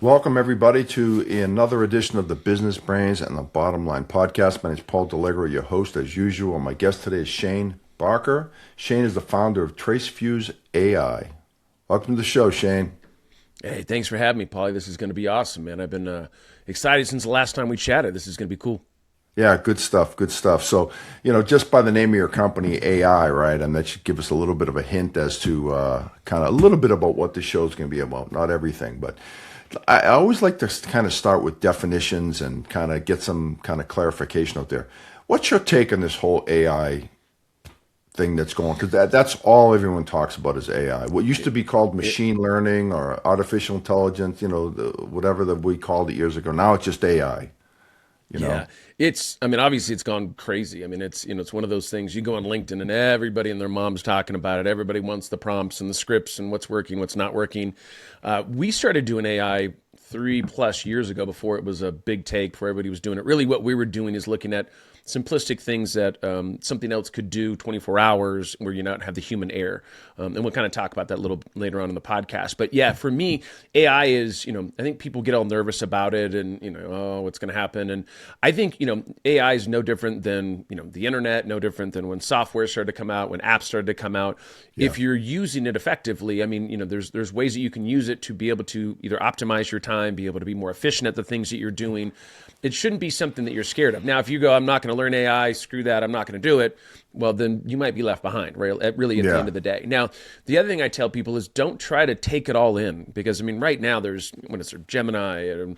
Welcome, everybody, to another edition of the Business Brains and the Bottom Line podcast. My name is Paul Liegro, your host, as usual. My guest today is Shane Barker. Shane is the founder of TraceFuse AI. Welcome to the show, Shane. Hey, thanks for having me, Paulie. This is going to be awesome, man. I've been excited since the last time we chatted. This is going to be cool. Yeah, good stuff, good stuff. So, just by the name of your company, AI, right? And that should give us a little bit of a hint as to kind of a little bit about what the show is going to be about. Not everything, but I always like to kind of start with definitions and kind of get some kind of clarification out there. What's your take on this whole AI thing that's going on? Because that's all everyone talks about is AI. What used to be called machine learning or artificial intelligence, whatever that we called it years ago. Now it's just AI. Yeah, obviously it's gone crazy. It's one of those things. You go on LinkedIn and everybody and their mom's talking about it. Everybody wants the prompts and the scripts and what's working, what's not working. We started doing AI 3+ years ago before it was a big take, before everybody was doing it. Really what we were doing is looking at simplistic things that something else could do 24 hours where you not have the human error. And we'll kind of talk about that a little later on in the podcast. But yeah, for me, AI is, I think people get all nervous about it and, what's going to happen. And I think, AI is no different than, the internet, no different than when software started to come out, when apps started to come out. Yeah. If you're using it effectively, there's ways that you can use it to be able to either optimize your time, be able to be more efficient at the things that you're doing. It shouldn't be something that you're scared of. Now, if you go, I'm not going to learn AI, screw that, I'm not going to do it, well, then you might be left behind, right? Really at the end of the day. Now, the other thing I tell people is don't try to take it all in because, right now there's, Gemini and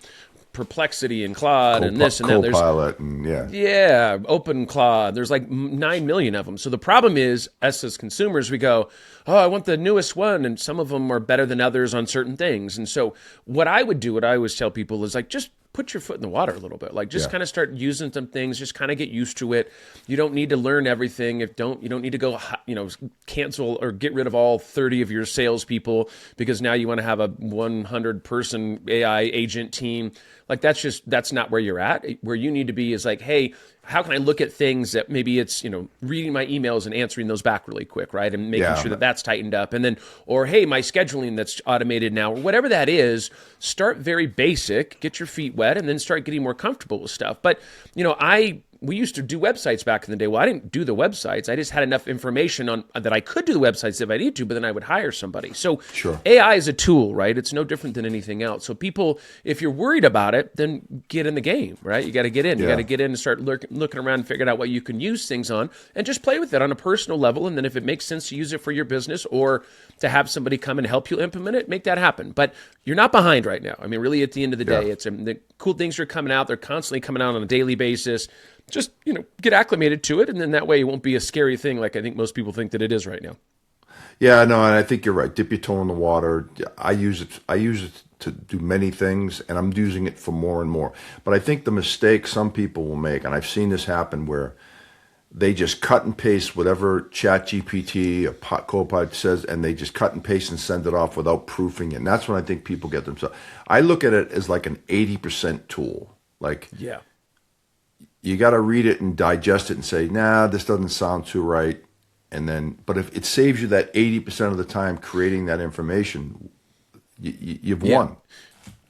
Perplexity and Claude and this and that. Copilot and Open Claude. There's like 9 million of them. So the problem is, us as consumers, we go, oh, I want the newest one, and some of them are better than others on certain things. And so what I always tell people is like, just put your foot in the water a little bit. Like just kind of start using some things, just kind of get used to it. You don't need to learn everything. You don't need to go, cancel or get rid of all 30 of your salespeople because now you want to have a 100-person AI agent team. Like that's not where you're at. Where you need to be is like, hey, how can I look at things that maybe it's, reading my emails and answering those back really quick, right? And making sure that that's tightened up. And then, or hey, my scheduling that's automated now, or whatever that is, start very basic, get your feet wet, and then start getting more comfortable with stuff. But, we used to do websites back in the day. Well, I didn't do the websites. I just had enough information on that I could do the websites if I need to, but then I would hire somebody. So AI is a tool, right? It's no different than anything else. So people, if you're worried about it, then get in the game, right? You got to get in. You got to get in and start looking around and figuring out what you can use things on and just play with it on a personal level. And then if it makes sense to use it for your business or to have somebody come and help you implement it, make that happen. But you're not behind right now. Really, at the end of the day, it's the cool things are coming out. They're constantly coming out on a daily basis. Just, get acclimated to it, and then that way it won't be a scary thing like I think most people think that it is right now. Yeah, no, and I think you're right. Dip your toe in the water. I use it to do many things, and I'm using it for more and more. But I think the mistake some people will make, and I've seen this happen where they just cut and paste whatever ChatGPT or Copilot says, and they just cut and paste and send it off without proofing it. And that's when I think people get themselves. I look at it as like an 80% tool. You got to read it and digest it and say, nah, this doesn't sound too right. And then, but if it saves you that 80% of the time creating that information, you've won.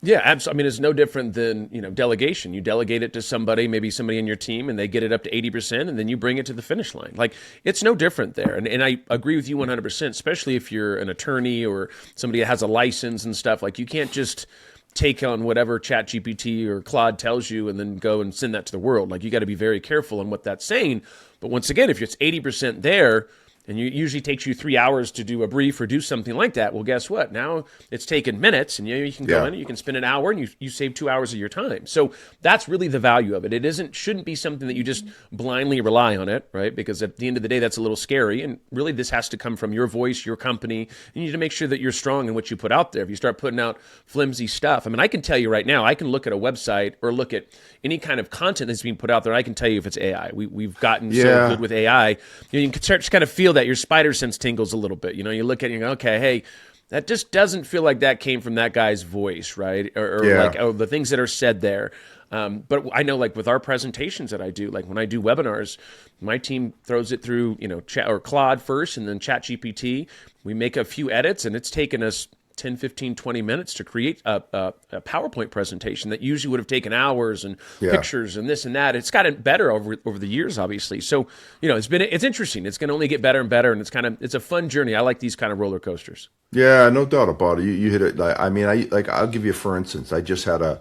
Yeah, absolutely. It's no different than, delegation. You delegate it to somebody, maybe somebody in your team, and they get it up to 80%, and then you bring it to the finish line. Like, it's no different there. And I agree with you 100%, especially if you're an attorney or somebody that has a license and stuff. Like, you can't just take on whatever ChatGPT or Claude tells you and then go and send that to the world. Like, you got to be very careful on what that's saying. But once again, if it's 80% there, and it usually takes you 3 hours to do a brief or do something like that, well, guess what? Now it's taken minutes, and you can go in and you can spend an hour, and you save 2 hours of your time. So that's really the value of it. It shouldn't be something that you just blindly rely on it, right? Because at the end of the day, that's a little scary. And really, this has to come from your voice, your company. You need to make sure that you're strong in what you put out there. If you start putting out flimsy stuff, I can tell you right now, I can look at a website or look at any kind of content that's being put out there, and I can tell you if it's AI. We've gotten so good with AI. You can start to kind of feel that your spider sense tingles a little bit. You look at it and you go, okay, hey, that just doesn't feel like that came from that guy's voice, right? Or Yeah. like, oh, the things that are said there. But I know, like with our presentations that I do, like when I do webinars, my team throws it through, Chat or Claude first, and then Chat GPT. We make a few edits, and it's taken us 10, 15, 20 minutes to create a PowerPoint presentation that usually would have taken hours and Yeah. pictures and this and that. It's gotten better over the years, obviously. So, it's interesting. It's going to only get better and better, and it's a fun journey. I like these kind of roller coasters. Yeah, no doubt about it. You hit it. I mean, I'll give you, for instance, I just had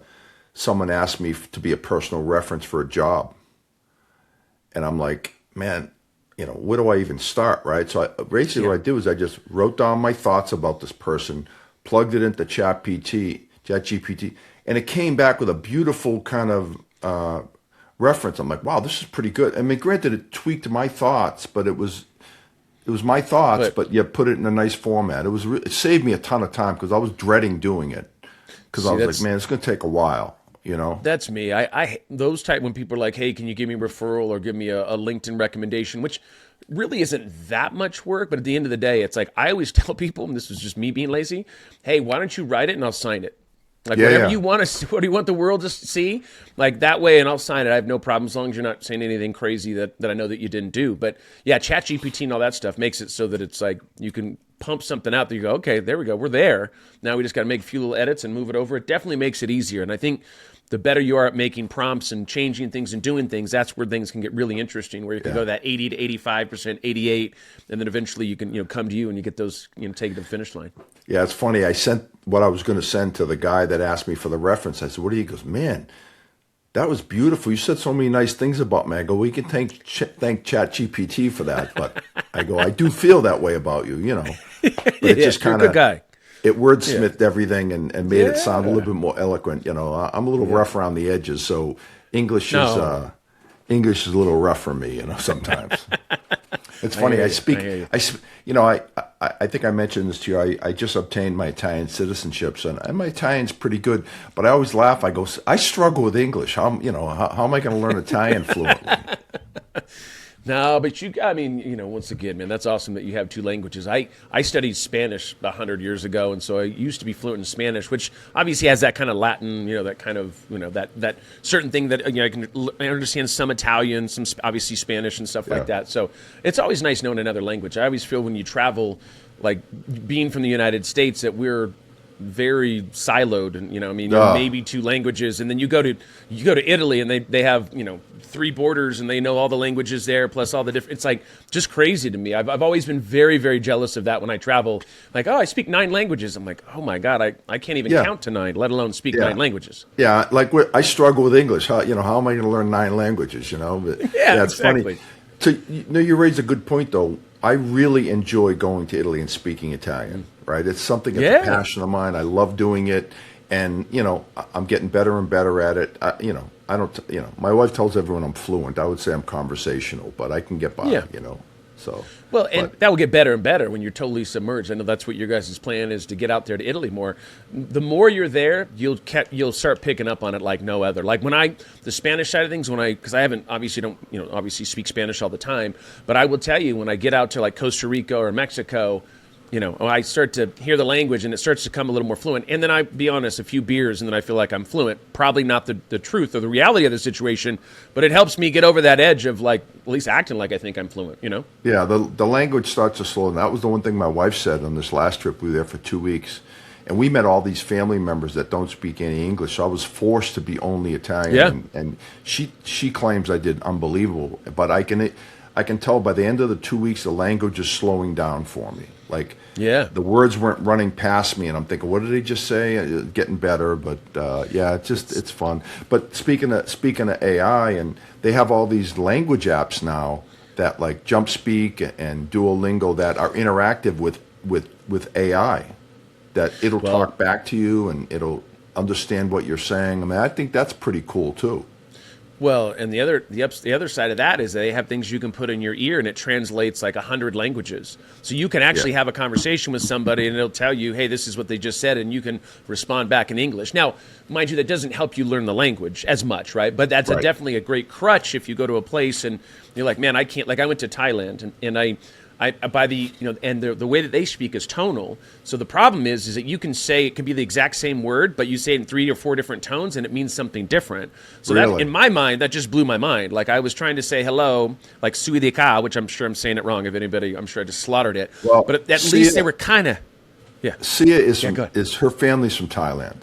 someone asked me to be a personal reference for a job. And I'm like, man, where do I even start, right? So basically what I do is I just wrote down my thoughts about this person, plugged it into ChatGPT, and it came back with a beautiful kind of reference. I'm like, wow, this is pretty good. I mean, granted, it tweaked my thoughts, but it was my thoughts, but you put it in a nice format. It saved me a ton of time because I was dreading doing it because I was like, man, it's going to take a while. That's me. I those type when people are like, hey, can you give me a referral or give me a LinkedIn recommendation, which really isn't that much work. But at the end of the day, it's like I always tell people, and this is just me being lazy, hey, why don't you write it and I'll sign it? Like whatever you want to, what do you want the world to see? Like that way, and I'll sign it. I have no problem as long as you're not saying anything crazy that I know that you didn't do. But yeah, ChatGPT and all that stuff makes it so that it's like you can pump something out that you go, okay, there we go, we're there. Now we just got to make a few little edits and move it over. It definitely makes it easier. And I think the better you are at making prompts and changing things and doing things, that's where things can get really interesting, where you can go that 80 to 85%, 88, and then eventually you can come to you and you get those, take it to the finish line. Yeah, it's funny. I sent what I was going to send to the guy that asked me for the reference. I said, what do you? He goes, man, that was beautiful. You said so many nice things about me. I go, we can thank ChatGPT for that. But I go, I do feel that way about you, But it just kind of, it wordsmithed everything and made it sound a little bit more eloquent. I'm a little rough around the edges, so English is a little rough for me, sometimes. It's funny. I think I mentioned this to you. I just obtained my Italian citizenship, and my Italian's pretty good. But I always laugh. I go, I struggle with English. How am I going to learn Italian fluently? No, but once again, man, that's awesome that you have two languages. I studied Spanish 100 years ago, and so I used to be fluent in Spanish, which obviously has that kind of Latin, that kind of, that certain thing that, I understand some Italian, some obviously Spanish and stuff like that. So it's always nice knowing another language. I always feel when you travel, like being from the United States, that we're very siloed, and maybe two languages, and then you go to Italy, and they have 3 borders, and they know all the languages there, plus all the different. It's like just crazy to me. I've always been very, very jealous of that when I travel. Like, oh, I speak 9 languages. I'm like, oh my god, I can't even count to 9, let alone speak 9 languages. Yeah, like I struggle with English. How am I going to learn 9 languages? But, it's exactly. funny. So you raise a good point though. I really enjoy going to Italy and speaking Italian. Right, it's something that's a passion of mine. I love doing it, and I'm getting better and better at it. I don't. My wife tells everyone I'm fluent. I would say I'm conversational, but I can get by. So well, and that will get better and better when you're totally submerged. I know that's what your guys' plan is, to get out there to Italy more. The more you're there, you'll start picking up on it like no other. Like the Spanish side of things, because I haven't obviously speak Spanish all the time, but I will tell you when I get out to like Costa Rica or Mexico. I start to hear the language and it starts to come a little more fluent. And then I be honest, a few beers and then I feel like I'm fluent. Probably not the truth or the reality of the situation, but it helps me get over that edge of like at least acting like I think I'm fluent, Yeah, the language starts to slow. And that was the one thing my wife said on this last trip. We were there for 2 weeks. And we met all these family members that don't speak any English. So I was forced to be only Italian. Yeah. And she claims I did unbelievable. But I can tell by the end of the 2 weeks, the language is slowing down for me. Like, the words weren't running past me, and I'm thinking, what did they just say? Getting better, but it's fun. But speaking of AI, and they have all these language apps now that like Jump Speak and Duolingo that are interactive with AI, that it'll talk back to you and it'll understand what you're saying. I mean, I think that's pretty cool too. Well, and the other side of that is they have things you can put in your ear and it translates like 100 languages. So you can actually have a conversation with somebody and it'll tell you, hey, this is what they just said, and you can respond back in English. Now, mind you, that doesn't help you learn the language as much, right? But that's definitely a great crutch if you go to a place and you're like, man, I can't. Like I went to Thailand and by the and the way that they speak is tonal. So the problem is that you can say it can be the exact same word, but you say it in 3 or 4 different tones, and it means something different. So that, Really? in my mind, that just blew my mind. Like I was trying to say hello, like sui de ka, which I'm sure I'm saying it wrong. If anybody, I'm sure I just slaughtered it. Well, But at Sia, least they were kind of, yeah. Sia is Yeah, go ahead. is her family's from Thailand.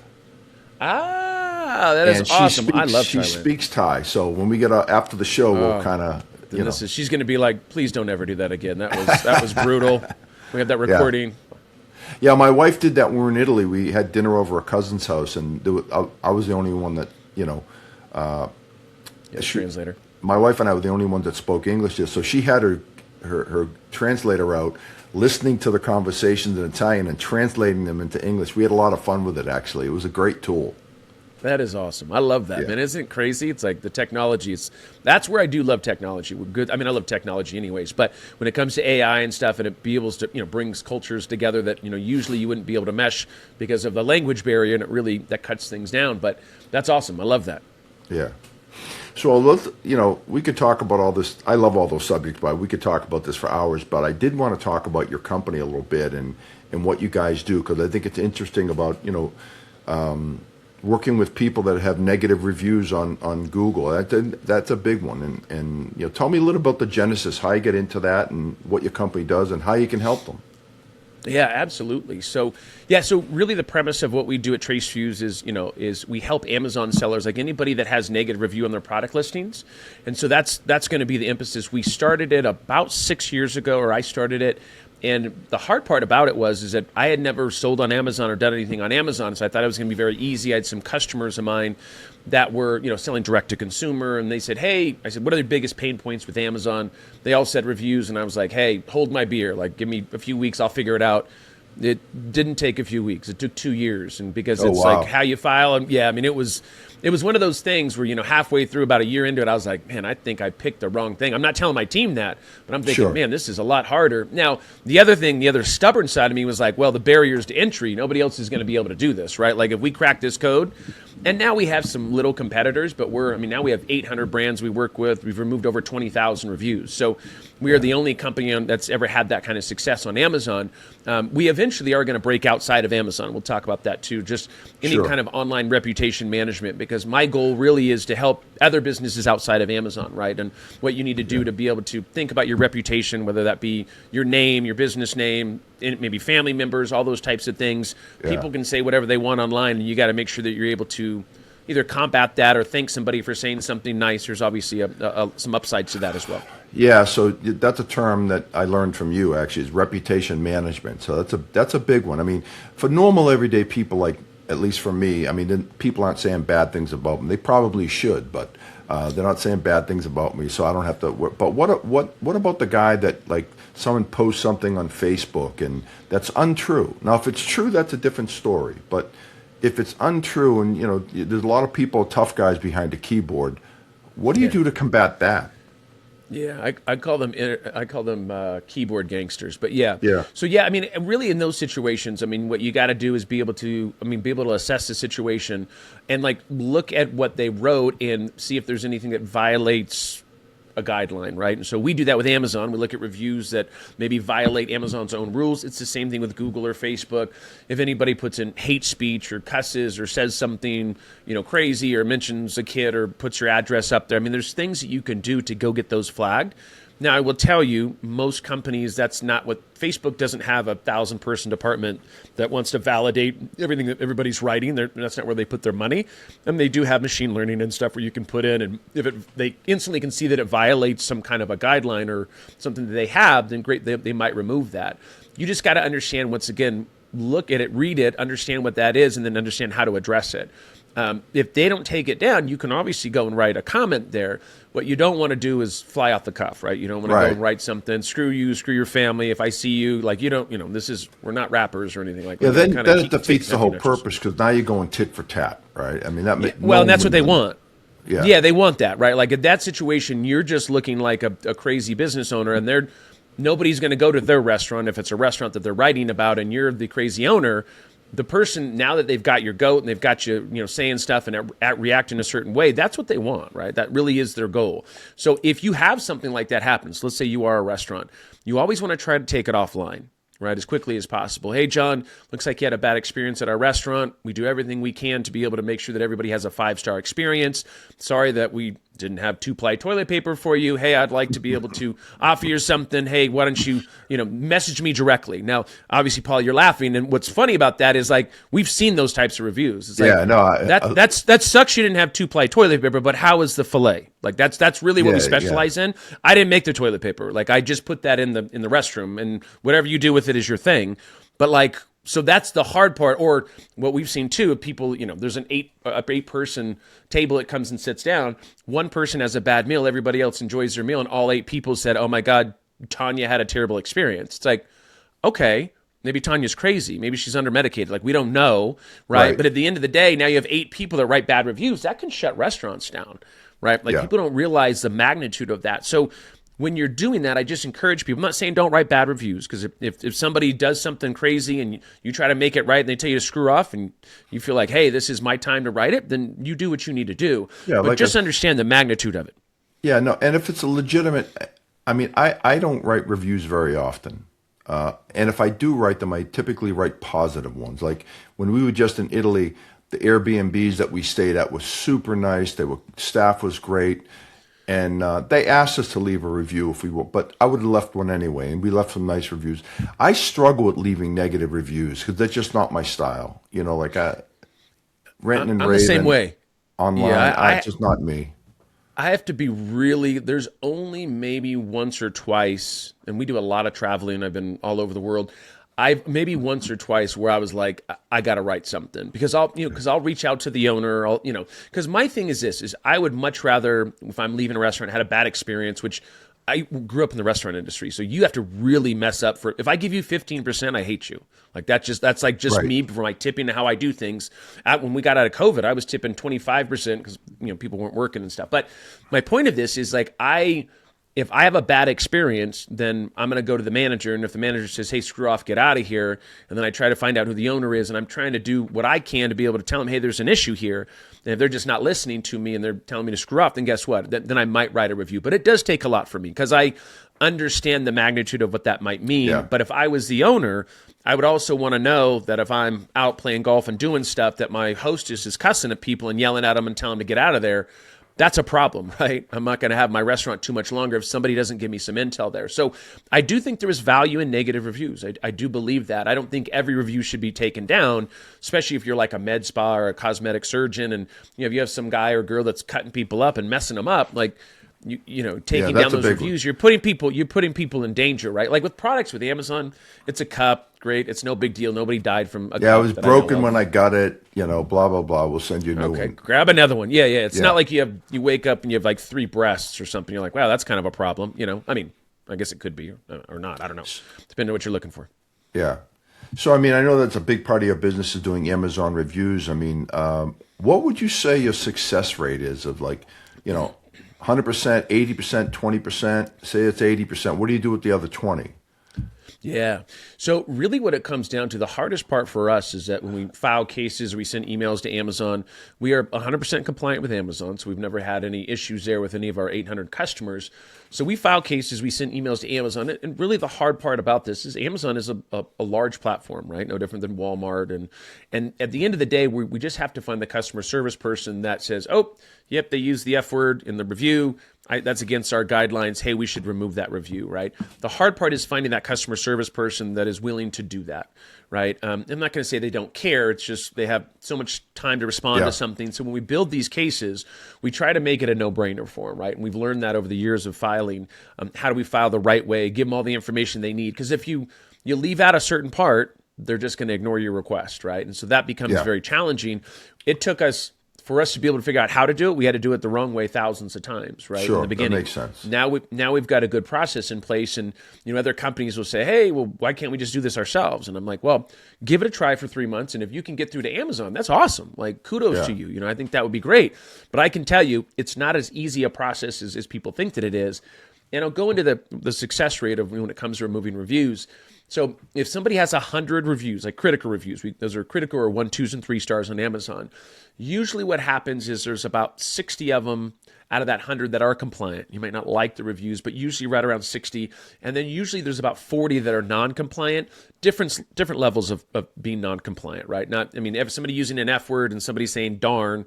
That is And awesome. I love she Thailand. speaks Thai. So when we get after the show, we'll kind of She's going to be like, please don't ever do that again. That was brutal. We have that recording. Yeah, my wife did that when we were in Italy. We had dinner over a cousin's house, and I was the only one that Translator. my wife and I were the only ones that spoke English. So she had her translator out, listening to the conversations in Italian and translating them into English. We had a lot of fun with it. Actually, it was a great tool. That is awesome. I love that, man. Isn't it crazy? It's like the technology. That's where I do love technology. We're good. I mean, I love technology anyways, but when it comes to AI and stuff, and it be able to, brings cultures together that, usually you wouldn't be able to mesh because of the language barrier, and it really, that cuts things down. But that's awesome. I love that. Yeah. So let's, we could talk about all this. I love all those subjects, but we could talk about this for hours. But I did want to talk about your company a little bit and what you guys do, because I think it's interesting about, working with people that have negative reviews on Google. That's a big one. And tell me a little about the genesis, how you get into that, and what your company does, and how you can help them. Yeah, absolutely. So really the premise of what we do at TraceFuse is we help Amazon sellers, like anybody that has negative review on their product listings. And so that's going to be the emphasis. We started it about 6 years ago, or I started it. And the hard part about it is that I had never sold on Amazon or done anything on Amazon, so I thought it was going to be very easy. I had some customers of mine that were, selling direct to consumer, and they said, "Hey," I said, "what are the biggest pain points with Amazon?" They all said reviews, and I was like, "Hey, hold my beer. Like, give me a few weeks, I'll figure it out." It didn't take a few weeks. It took 2 years, and because it's like how you file, and it was one of those things where halfway through, about a year into it, I was like, man, I think I picked the wrong thing. I'm not telling my team that, but I'm thinking, man, this is a lot harder. Now, the other stubborn side of me was like, well, the barriers to entry, nobody else is going to be able to do this, right? Like if we crack this code, and now we have some little competitors, but now we have 800 brands we work with. We've removed over 20,000 reviews. So we are the only company that's ever had that kind of success on Amazon. We eventually are going to break outside of Amazon. We'll talk about that too, just any kind of online reputation management, because my goal really is to help other businesses outside of Amazon, right? And what you need to do to be able to think about your reputation, whether that be your name, your business name, maybe family members, all those types of things. People can say whatever they want online, and you got to make sure that you're able to either combat that or thank somebody for saying something nice. There's obviously some upsides to that as well. Yeah, so that's a term that I learned from you, actually, is reputation management. So that's a big one. I mean, for normal everyday people, like at least for me, then people aren't saying bad things about me. They probably should, but they're not saying bad things about me, so I don't have to. But what about the guy that, like, someone posts something on Facebook and that's untrue? Now, if it's true, that's a different story. But if it's untrue, and there's a lot of people, tough guys behind a keyboard, what do you do to combat that? Yeah, I call them keyboard gangsters, but yeah. So really in those situations, what you got to do is be able to assess the situation and like look at what they wrote and see if there's anything that violates a guideline, right? And so we do that with Amazon. We look at reviews that maybe violate Amazon's own rules. It's the same thing with Google or Facebook. If anybody puts in hate speech or cusses or says something, crazy, or mentions a kid or puts your address up there, there's things that you can do to go get those flagged. Now, I will tell you, most companies, that's not what Facebook doesn't have a 1,000-person department that wants to validate everything that everybody's writing. That's not where they put their money. And they do have machine learning and stuff where you can put in, and if they instantly can see that it violates some kind of a guideline or something that they have, then great, they might remove that. You just got to understand, once again, look at it, read it, understand what that is, and then understand how to address it. If they don't take it down, you can obviously go and write a comment there. What you don't want to do is fly off the cuff, right? You don't want to go and write something, screw you, screw your family. If I see you, like, we're not rappers or anything like that. Yeah, then it defeats the whole purpose, because now you're going tit for tat, right? And that's what they want. Yeah, they want that, right? Like in that situation, you're just looking like a crazy business owner, and nobody's going to go to their restaurant if it's a restaurant that they're writing about and you're the crazy owner. the person, now that they've got your goat and they've got you, saying stuff and reacting a certain way, that's what they want, right? That really is their goal. So if you have something like that happen, so let's say you are a restaurant, you always want to try to take it offline, right, as quickly as possible. Hey, John, looks like you had a bad experience at our restaurant. We do everything we can to be able to make sure that everybody has a 5-star experience. Sorry that we didn't have 2-ply toilet paper for you. Hey, I'd like to be able to offer you something. Hey, why don't you, message me directly? Now, obviously, Paul, you're laughing. And what's funny about that is, like, we've seen those types of reviews. It's like, that sucks you didn't have 2-ply toilet paper, but how is the filet? Like, that's really what we specialize in. I didn't make the toilet paper. Like, I just put that in the restroom, and whatever you do with it is your thing. But, like, so that's the hard part. Or what we've seen too, people, there's an 8-person table that comes and sits down. One person has a bad meal, everybody else enjoys their meal, and all 8 people said, "Oh my God, Tanya had a terrible experience." It's like, okay, maybe Tanya's crazy, maybe she's under medicated. Like, we don't know, right? But at the end of the day, now you have 8 people that write bad reviews. That can shut restaurants down, right? Like, people don't realize the magnitude of that. So when you're doing that, I just encourage people. I'm not saying don't write bad reviews, because if somebody does something crazy and you try to make it right and they tell you to screw off and you feel like, hey, this is my time to write it, then you do what you need to do. Yeah, but just understand the magnitude of it. Yeah, no, and if it's a legitimate, I don't write reviews very often. And if I do write them, I typically write positive ones. Like when we were just in Italy, the Airbnbs that we stayed at was super nice. Staff was great. And they asked us to leave a review if we were, but I would have left one anyway, and we left some nice reviews. I struggle with leaving negative reviews because that's just not my style. Like ranting and raving. I'm the same way. Online, it's just not me. I have to be there's only maybe once or twice, and we do a lot of traveling. I've been all over the world. I've maybe once or twice where I was like, I got to write something, because I'll reach out to the owner, because my thing is I would much rather, if I'm leaving a restaurant, had a bad experience, which I grew up in the restaurant industry. So you have to really mess up if I give you 15%, I hate you. Like that's like just me for my tipping and how I do things. When we got out of COVID, I was tipping 25% because, people weren't working and stuff. But my point of this is, like, if I have a bad experience, then I'm going to go to the manager. And if the manager says, hey, screw off, get out of here, and then I try to find out who the owner is, and I'm trying to do what I can to be able to tell them, hey, there's an issue here. And if they're just not listening to me and they're telling me to screw off, then guess what? Then I might write a review. But it does take a lot for me, because I understand the magnitude of what that might mean. Yeah. But if I was the owner, I would also want to know that if I'm out playing golf and doing stuff, that my hostess is cussing at people and yelling at them and telling them to get out of there. That's a problem, right? I'm not going to have my restaurant too much longer if somebody doesn't give me some intel there. So I do think there is value in negative reviews. I do believe that. I don't think every review should be taken down, especially if you're like a med spa or a cosmetic surgeon, and if you have some guy or girl that's cutting people up and messing them up, like taking down those reviews, you're putting people in danger, right? Like with products with Amazon, it's a cup, great, it's no big deal. Nobody died from a cup. Yeah, it was broken when I got it, blah, blah, blah. We'll send you a new one. Okay, grab another one. Yeah. It's not like you wake up and you have like 3 breasts or something. You're like, wow, that's kind of a problem. I guess it could be or not. I don't know. Depending on what you're looking for. Yeah. So, I know that's a big part of your business is doing Amazon reviews. What would you say your success rate is of 100%, 80%, 20%? Say it's 80%. What do you do with the other 20? Yeah. So really what it comes down to, the hardest part for us is that when we file cases or we send emails to Amazon, we are 100% compliant with Amazon. So we've never had any issues there with any of our 800 customers. So we file cases, we send emails to Amazon. And really the hard part about this is Amazon is a large platform, right? No different than Walmart. And at the end of the day, we just have to find the customer service person that says, oh, yep, they use the F word in the review. That's against our guidelines. Hey, we should remove that review, right? The hard part is finding that customer service person that is willing to do that, right? I'm not going to say they don't care. It's just they have so much time to respond to something. So when we build these cases, we try to make it a no-brainer for them, right? And we've learned that over the years of filing. How do we file the right way? Give them all the information they need. Because if you leave out a certain part, they're just going to ignore your request, right? And so that becomes very challenging. It took us, for us to be able to figure out how to do it, we had to do it the wrong way thousands of times, right? Sure, in the beginning. That makes sense. Now we've got a good process in place, and other companies will say, hey, well, why can't we just do this ourselves? And I'm like, well, give it a try for 3 months, and if you can get through to Amazon, that's awesome. Like, kudos to you. I think that would be great. But I can tell you, it's not as easy a process as people think that it is. And I'll go into the success rate of when it comes to removing reviews. So if somebody has 100 reviews, like critical reviews, those are critical or 1, 2, and 3 stars on Amazon. Usually what happens is there's about 60 of them out of that 100 that are compliant. You might not like the reviews, but usually right around 60. And then usually there's about 40 that are non-compliant, different levels of being non-compliant, right? If somebody using an F word and somebody saying darn,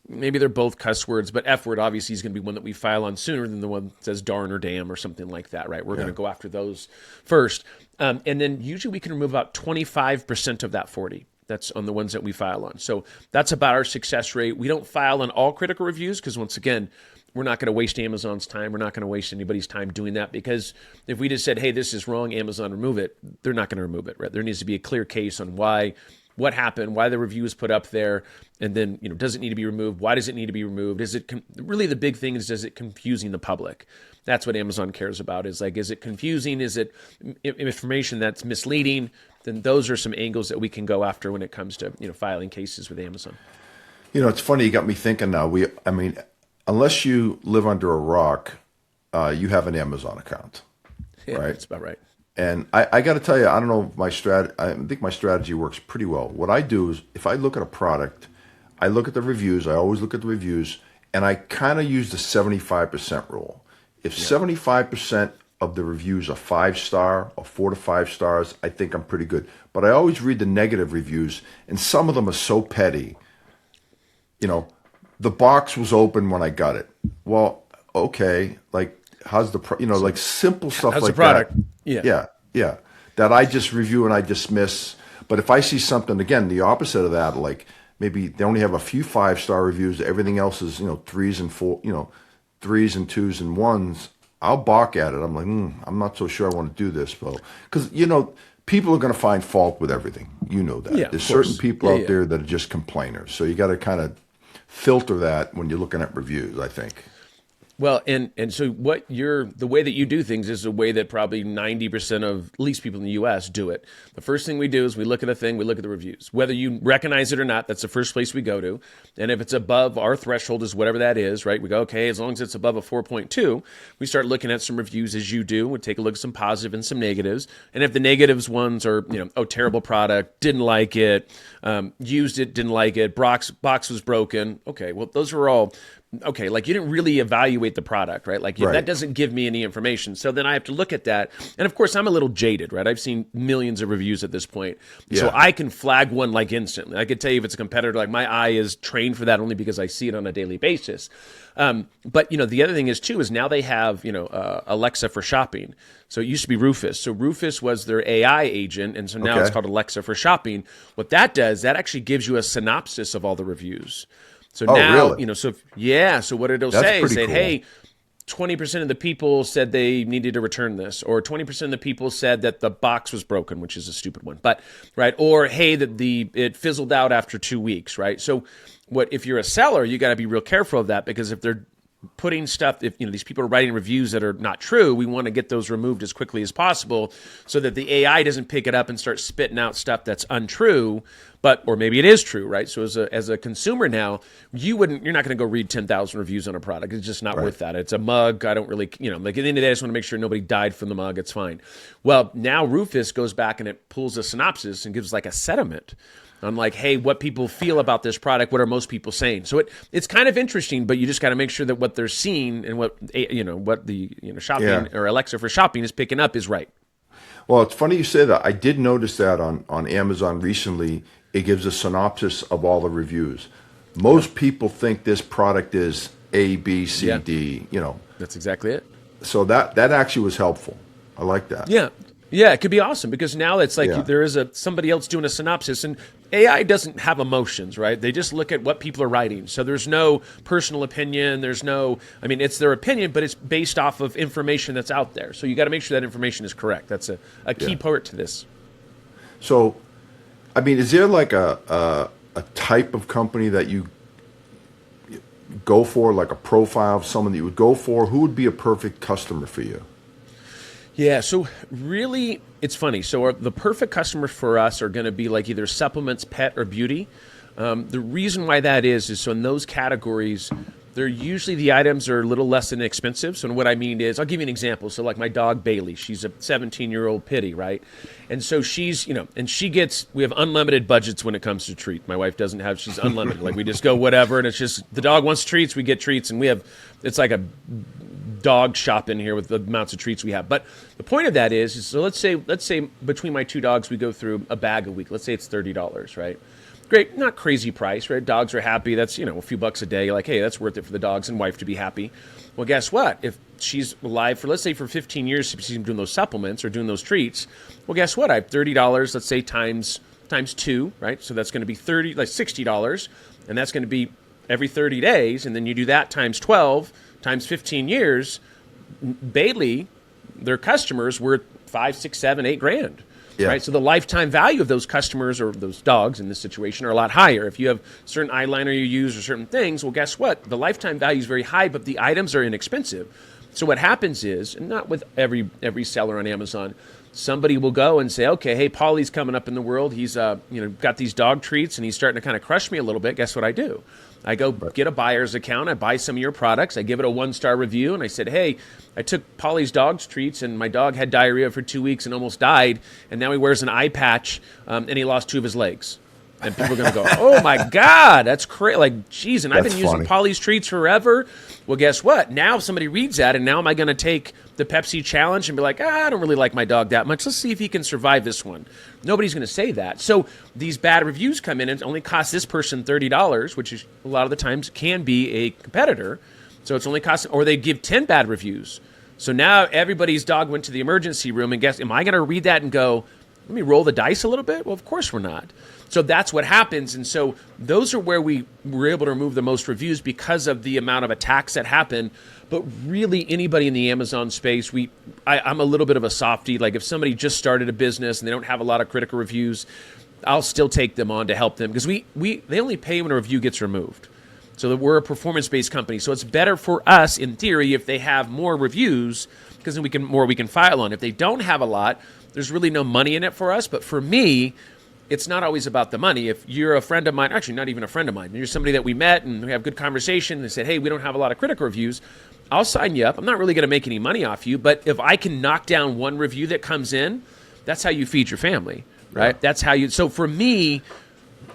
maybe they're both cuss words, but F word obviously is going to be one that we file on sooner than the one that says darn or damn or something like that, right? We're going to go after those first. And then usually we can remove about 25% of that 40. That's on the ones that we file on. So that's about our success rate. We don't file on all critical reviews because, once again, we're not going to waste Amazon's time. We're not going to waste anybody's time doing that, because if we just said, hey, this is wrong, Amazon, remove it, they're not going to remove it, right? There needs to be a clear case on what happened, why the review is put up there, and then, does it need to be removed? Why does it need to be removed? Is it really the big thing is it confusing the public? That's what Amazon cares about. Is it confusing? Is it information that's misleading? Then those are some angles that we can go after when it comes to filing cases with Amazon. It's funny. You got me thinking now. Unless you live under a rock, you have an Amazon account, Yeah, right? that's about right. And I got to tell you, I don't know if I think my strategy works pretty well. What I do is, if I look at a product, I look at the reviews. I always look at the reviews, and I kind of use the 75% rule. If 75% of the reviews are 5-star or 4 to 5 stars, I think I'm pretty good. But I always read the negative reviews, and some of them are so petty. The box was open when I got it. Well, okay, like how's the like simple stuff how's like the product? that. Yeah. That I just review and I dismiss. But if I see something, again, the opposite of that, like maybe they only have a few 5-star reviews, everything else is 3s and 4, 3s and 2s and 1s. I'll balk at it. I'm like, I'm not so sure I want to do this, because people are going to find fault with everything. You know that. Yeah, There's of certain course. people out there that are just complainers. So you got to kind of filter that when you're looking at reviews, I think. Well, and so the way that you do things is the way that probably 90% of at least people in the U.S. do it. The first thing we do is we look at a thing, we look at the reviews. Whether you recognize it or not, that's the first place we go to. And if it's above our threshold, is whatever that is, right? We go, okay, as long as it's above a 4.2, we start looking at some reviews as you do. We take a look at some positive and some negatives. And if the negatives ones are, terrible product, didn't like it, used it, didn't like it, box was broken. Okay, well, those are all... Okay, like you didn't really evaluate the product, right? Like that doesn't give me any information. So then I have to look at that. And of course, I'm a little jaded, right? I've seen millions of reviews at this point. Yeah. So I can flag one like instantly. I could tell you if it's a competitor, like my eye is trained for that only because I see it on a daily basis. But, the other thing is too, is now they have, Alexa for shopping. So it used to be Rufus. So Rufus was their AI agent. And so now it's called Alexa for shopping. What that does, that actually gives you a synopsis of all the reviews. So now, really? So what it'll say is, cool. hey, 20% of the people said they needed to return this, or 20% of the people said that the box was broken, which is a stupid one, but right, or hey, that it fizzled out after 2 weeks, right? So if you're a seller, you got to be real careful of that, because if they're putting stuff, if these people are writing reviews that are not true, we want to get those removed as quickly as possible so that the AI doesn't pick it up and start spitting out stuff that's untrue, or maybe it is true, right? So as a consumer now, you're not going to go read 10,000 reviews on a product. It's just not worth that. It's a mug. I don't really, like at the end of the day, I just want to make sure nobody died from the mug. It's fine. Well, now Rufus goes back and it pulls a synopsis and gives like a sentiment on like, hey, what people feel about this product, what are most people saying? So it's kind of interesting, but you just got to make sure that what they're seeing and what the shopping or Alexa for shopping is picking up is right. Well, it's funny you say that. I did notice that on Amazon recently. It gives a synopsis of all the reviews. Most people think this product is A, B, C, D. That's exactly it. So that actually was helpful. I like that. Yeah, it could be awesome, because now it's like there is somebody else doing a synopsis, and AI doesn't have emotions, right? They just look at what people are writing. So there's no personal opinion. It's their opinion, but it's based off of information that's out there. So you got to make sure that information is correct. That's a key part to this. So, is there like a type of company that you go for, like a profile of someone that you would go for? Who would be a perfect customer for you? Yeah, so really, it's funny. So the perfect customers for us are going to be like either supplements, pet, or beauty. The reason why that is so in those categories, they're usually the items are a little less inexpensive. So what I mean is, I'll give you an example. So like my dog Bailey, she's a 17-year-old pitty, right? And so she's, and we have unlimited budgets when it comes to treat. My wife doesn't have, she's unlimited. Like we just go whatever, and it's just the dog wants treats, we get treats, and it's like a dog shop in here with the amounts of treats we have. But the point of that is so let's say between my two dogs we go through a bag a week. Let's say it's $30, right? Great, not crazy price, right? Dogs are happy. That's, a few bucks a day. You're like, hey, that's worth it for the dogs and wife to be happy. Well, guess what? If she's alive for, let's say, for 15 years, she's been doing those supplements or doing those treats, well, guess what? I have $30, let's say, times 2, right? So that's going to be $60, and that's going to be every 30 days, and then you do that times 12, times 15 years, Bailey, their customers were 5, 6, 7, 8 grand. Yeah. Right, so the lifetime value of those customers or those dogs in this situation are a lot higher. If you have certain eyeliner you use or certain things, well, guess what? The lifetime value is very high, but the items are inexpensive. So what happens is, and not with every seller on Amazon, somebody will go and say, okay, hey, Paulie's coming up in the world. He's got these dog treats, and he's starting to kind of crush me a little bit. Guess what I do? I go get a buyer's account. I buy some of your products. I give it a 1-star review, and I said, hey, I took Polly's dog's treats, and my dog had diarrhea for 2 weeks and almost died, and now he wears an eye patch, and he lost 2 of his legs. And people are going to go, oh, my God, that's crazy. Like, geez, and I've been using Polly's treats forever. Well, guess what? Now if somebody reads that, and now am I going to take the Pepsi challenge and be like, I don't really like my dog that much. Let's see if he can survive this one. Nobody's going to say that. So these bad reviews come in, and it only costs this person $30, which is a lot of the times can be a competitor. So it's only costing, or they give 10 bad reviews. So now everybody's dog went to the emergency room, and guess, am I going to read that and go, let me roll the dice a little bit? Well, of course we're not. So that's what happens. And so those are where we were able to remove the most reviews because of the amount of attacks that happen. But really anybody in the Amazon space, I'm a little bit of a softie. Like if somebody just started a business and they don't have a lot of critical reviews, I'll still take them on to help them because they only pay when a review gets removed. So that we're a performance-based company. So it's better for us, in theory, if they have more reviews because then we can file on. If they don't have a lot, there's really no money in it for us. But for me, it's not always about the money. If you're a friend of mine, actually not even a friend of mine, you're somebody that we met and we have good conversation and they said, hey, we don't have a lot of critical reviews, I'll sign you up. I'm not really going to make any money off you, but if I can knock down one review that comes in, that's how you feed your family, right? Yeah. That's how you, so for me,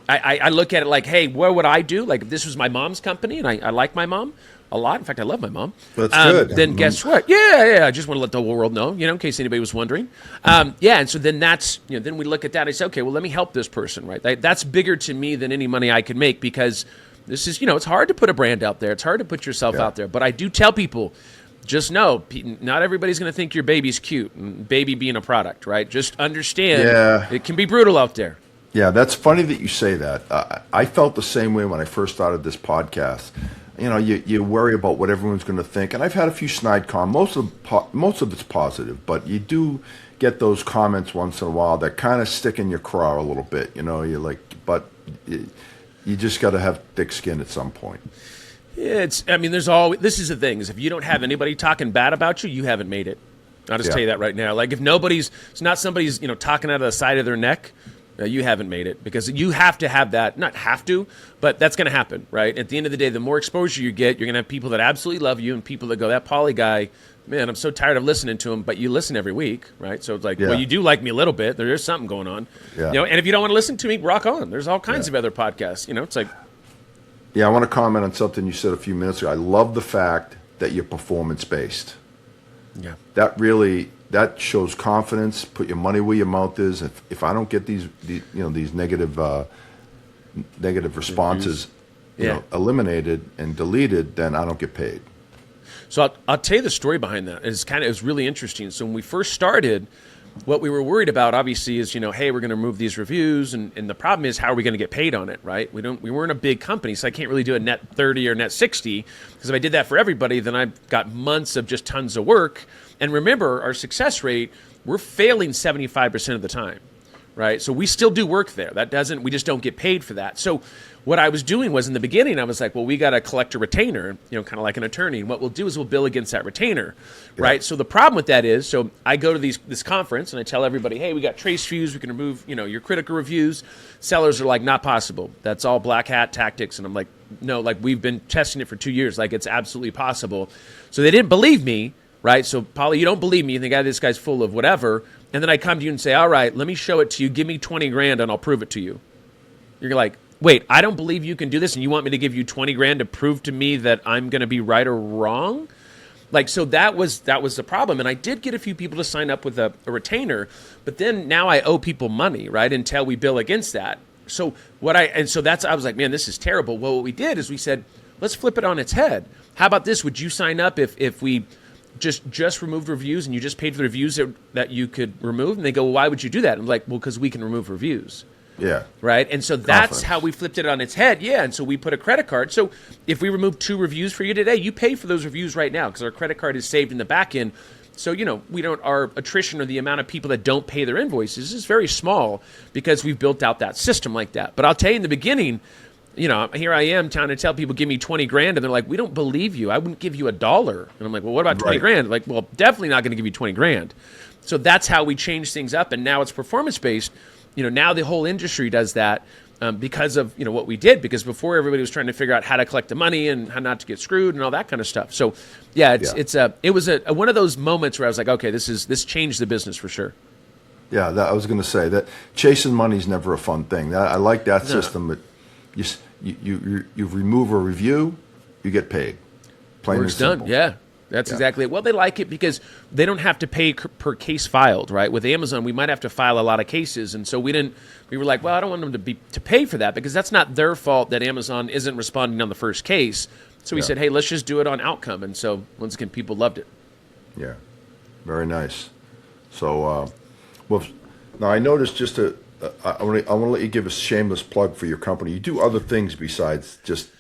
I look at it like, hey, what would I do? Like if this was my mom's company and I like my mom a lot. In fact, I love my mom. That's good. Then guess what? Yeah. I just want to let the whole world know, in case anybody was wondering. And so then that's, then we look at that. I say, okay, well, let me help this person, right? That's bigger to me than any money I could make because this is, it's hard to put a brand out there. It's hard to put yourself out there. But I do tell people, just know, not everybody's going to think your baby's cute, and baby being a product, right? Just understand it can be brutal out there. Yeah, that's funny that you say that. I felt the same way when I first started this podcast. You worry about what everyone's going to think, and I've had a few snide comments. Most of it's positive, but you do get those comments once in a while that kind of stick in your craw a little bit. You're like, but you just got to have thick skin at some point. Yeah, there's always, this is the thing, is if you don't have anybody talking bad about you, you haven't made it. I'll just tell you that right now. Like if it's not somebody's, talking out of the side of their neck, you haven't made it because you have to have that, not have to, but that's going to happen, right? At the end of the day, the more exposure you get, you're going to have people that absolutely love you and people that go, that Poly guy, man, I'm so tired of listening to him, but you listen every week, right? So it's like, well, you do like me a little bit. There is something going on. Yeah. And if you don't want to listen to me, rock on. There's all kinds of other podcasts, it's like. Yeah, I want to comment on something you said a few minutes ago. I love the fact that you're performance-based. Yeah. That shows confidence. Put your money where your mouth is. If I don't get these negative responses, eliminated and deleted, then I don't get paid. So I'll tell you the story behind that. It was really interesting. So when we first started, what we were worried about, obviously, is hey, we're going to remove these reviews, and the problem is how are we going to get paid on it, right? We weren't a big company, so I can't really do a net 30 or net 60 because if I did that for everybody, then I've got months of just tons of work. And remember, our success rate, we're failing 75% of the time, right? So we still do work there. We just don't get paid for that. So what I was doing was in the beginning, I was like, well, we got to collect a retainer, kind of like an attorney. And what we'll do is we'll bill against that retainer, right? So the problem with that is, so I go to this conference and I tell everybody, hey, we got TraceFuse. We can remove, your critical reviews. Sellers are like, not possible. That's all black hat tactics. And I'm like, no, like we've been testing it for 2 years. Like it's absolutely possible. So they didn't believe me, right? So Paulie, you don't believe me. You think, this guy's full of whatever. And then I come to you and say, all right, let me show it to you. Give me 20 grand and I'll prove it to you. You're like, wait, I don't believe you can do this, and you want me to give you 20 grand to prove to me that I'm going to be right or wrong? Like, so that was the problem. And I did get a few people to sign up with a retainer, but then now I owe people money, right, until we bill against that. So I was like, man, this is terrible. Well, what we did is we said, let's flip it on its head. How about this? Would you sign up if we just removed reviews and you just paid for the reviews that you could remove? And they go, well, why would you do that? And I'm like, well, because we can remove reviews. Yeah. Right. And so that's how we flipped it on its head. Yeah. And so we put a credit card. So if we remove 2 reviews for you today, you pay for those reviews right now because our credit card is saved in the back end. So, our attrition or the amount of people that don't pay their invoices is very small because we've built out that system like that. But I'll tell you in the beginning, here I am trying to tell people, give me 20 grand. And they're like, we don't believe you. I wouldn't give you $1. And I'm like, well, what about 20 grand? Like, well, definitely not going to give you 20 grand. So that's how we changed things up. And now it's performance-based. Now the whole industry does that because of, what we did. Because before everybody was trying to figure out how to collect the money and how not to get screwed and all that kind of stuff. So, it was one of those moments where I was like, okay, this changed the business for sure. Yeah, I was going to say that chasing money is never a fun thing. I like that system. But you remove a review, you get paid. Plain and simple. Done. Yeah. That's exactly it. Well, they like it because they don't have to pay per case filed, right? With Amazon, we might have to file a lot of cases. And so we were like, well, I don't want them to pay for that because that's not their fault that Amazon isn't responding on the first case. So we said, hey, let's just do it on outcome. And so once again, people loved it. Yeah. Very nice. So, now I noticed I want to let you give a shameless plug for your company. You do other things besides just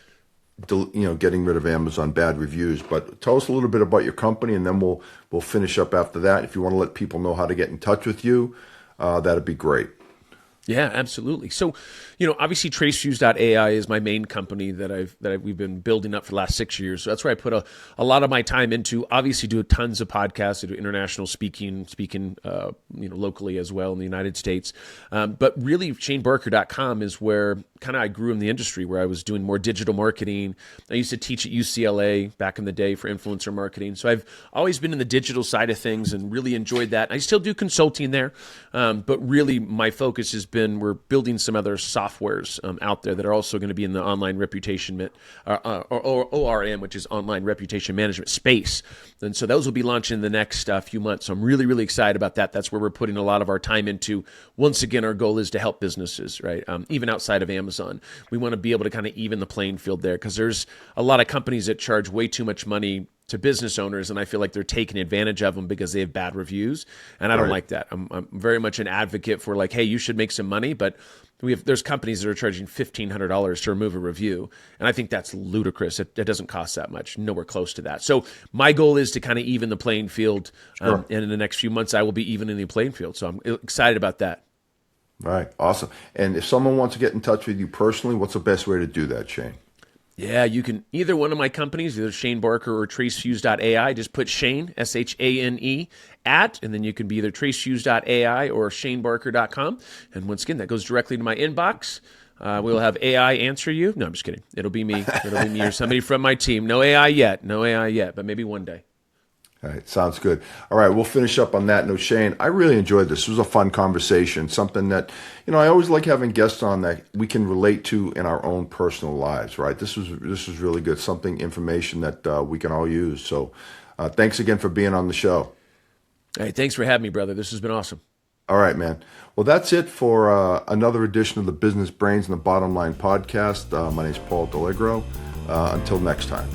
getting rid of Amazon bad reviews. But tell us a little bit about your company, and then we'll finish up after that. If you want to let people know how to get in touch with you, that'd be great. Yeah, absolutely. So, obviously TraceFuse.ai is my main company that we've been building up for the last 6 years. So that's where I put a lot of my time into. Obviously, do tons of podcasts. I do international speaking, locally as well in the United States. But really, ShaneBarker.com is where kind of I grew in the industry, where I was doing more digital marketing. I used to teach at UCLA back in the day for influencer marketing. So I've always been in the digital side of things and really enjoyed that. I still do consulting there, but really my focus has been we're building some other softwares out there that are also going to be in the online reputation or ORM, which is online reputation management space. And so those will be launching in the next few months. So I'm really, really excited about that. That's where we're putting a lot of our time into. Once again, our goal is to help businesses, right? Even outside of Amazon, we want to be able to kind of even the playing field there because there's a lot of companies that charge way too much money to business owners, and I feel like they're taking advantage of them because they have bad reviews, and I don't like that. I'm very much an advocate for like, hey, you should make some money, but there's companies that are charging $1,500 to remove a review, and I think that's ludicrous. It doesn't cost that much, nowhere close to that. So my goal is to kind of even the playing field, and in the next few months, I will be even in the playing field. So I'm excited about that. Right, awesome. And if someone wants to get in touch with you personally, what's the best way to do that, Shane? Yeah, you can either one of my companies, either Shane Barker or TraceFuse.ai. Just put Shane, SHANE, and then you can be either TraceFuse.ai or ShaneBarker.com. And once again, that goes directly to my inbox. We'll have AI answer you. No, I'm just kidding. It'll be me. It'll be me or somebody from my team. No AI yet, but maybe one day. All right, sounds good. All right, we'll finish up on that note. Shane, I really enjoyed this. This was a fun conversation, something that, I always like having guests on that we can relate to in our own personal lives, right? This was really good, information that we can all use. So thanks again for being on the show. Hey, thanks for having me, brother. This has been awesome. All right, man. Well, that's it for another edition of the Business Brains and the Bottom Line podcast. My name is Paul Liegro. Until next time.